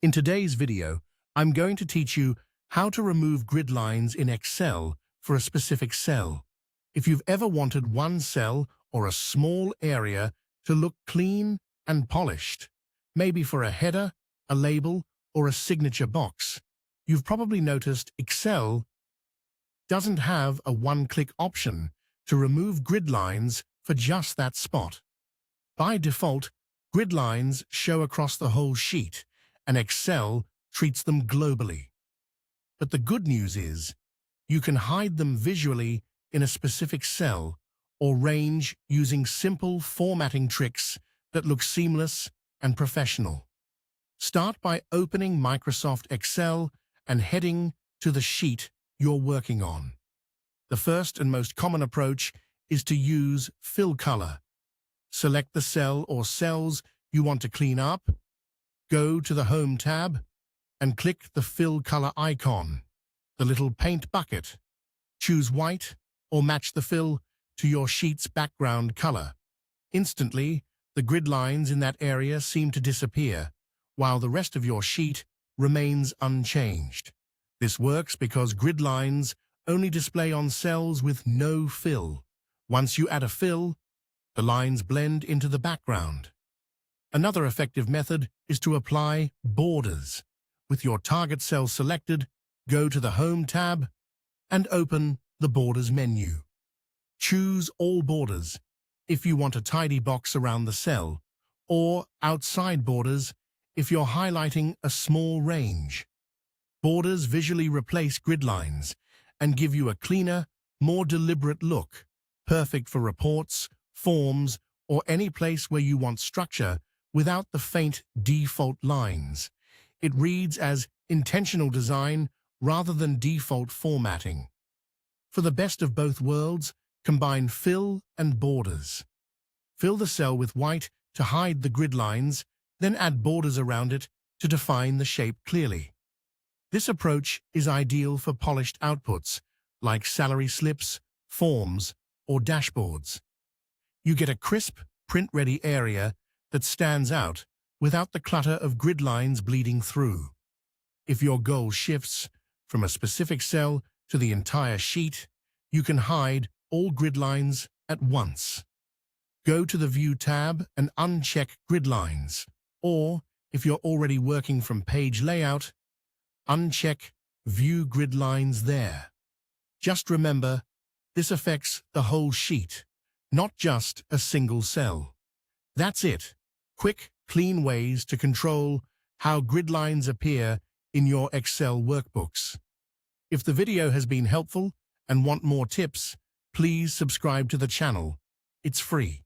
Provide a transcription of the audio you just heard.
In today's video, I'm going to teach you how to remove grid lines in Excel for a specific cell. If you've ever wanted one cell or a small area to look clean and polished, maybe for a header, a label, or a signature box, you've probably noticed Excel doesn't have a one-click option to remove grid lines for just that spot. By default, grid lines show across the whole sheet, and Excel treats them globally. But the good news is, you can hide them visually in a specific cell or range using simple formatting tricks that look seamless and professional. Start by opening Microsoft Excel and heading to the sheet you're working on. The first and most common approach is to use fill color. Select the cell or cells you want to clean up, go to the Home tab, and click the fill color icon, the little paint bucket. Choose white or match the fill to your sheet's background color. Instantly, the grid lines in that area seem to disappear, while the rest of your sheet remains unchanged. This works because grid lines only display on cells with no fill. Once you add a fill, the lines blend into the background. Another effective method is to apply borders. With your target cell selected, go to the Home tab and open the Borders menu. Choose All Borders if you want a tidy box around the cell, or Outside Borders if you're highlighting a small range. Borders visually replace grid lines and give you a cleaner, more deliberate look, perfect for reports, forms, or any place where you want structure without the faint default lines. It reads as intentional design rather than default formatting. For the best of both worlds, combine fill and borders. Fill the cell with white to hide the grid lines, then add borders around it to define the shape clearly. This approach is ideal for polished outputs like salary slips, forms, or dashboards. You get a crisp, print-ready area that stands out without the clutter of grid lines bleeding through. If your goal shifts from a specific cell to the entire sheet, you can hide all grid lines at once. Go to the View tab and uncheck grid lines, or if you're already working from page layout, uncheck View Grid Lines there. Just remember, this affects the whole sheet, not just a single cell. That's it. Quick, clean ways to control how grid lines appear in your Excel workbooks. If the video has been helpful and want more tips, please subscribe to the channel. It's free.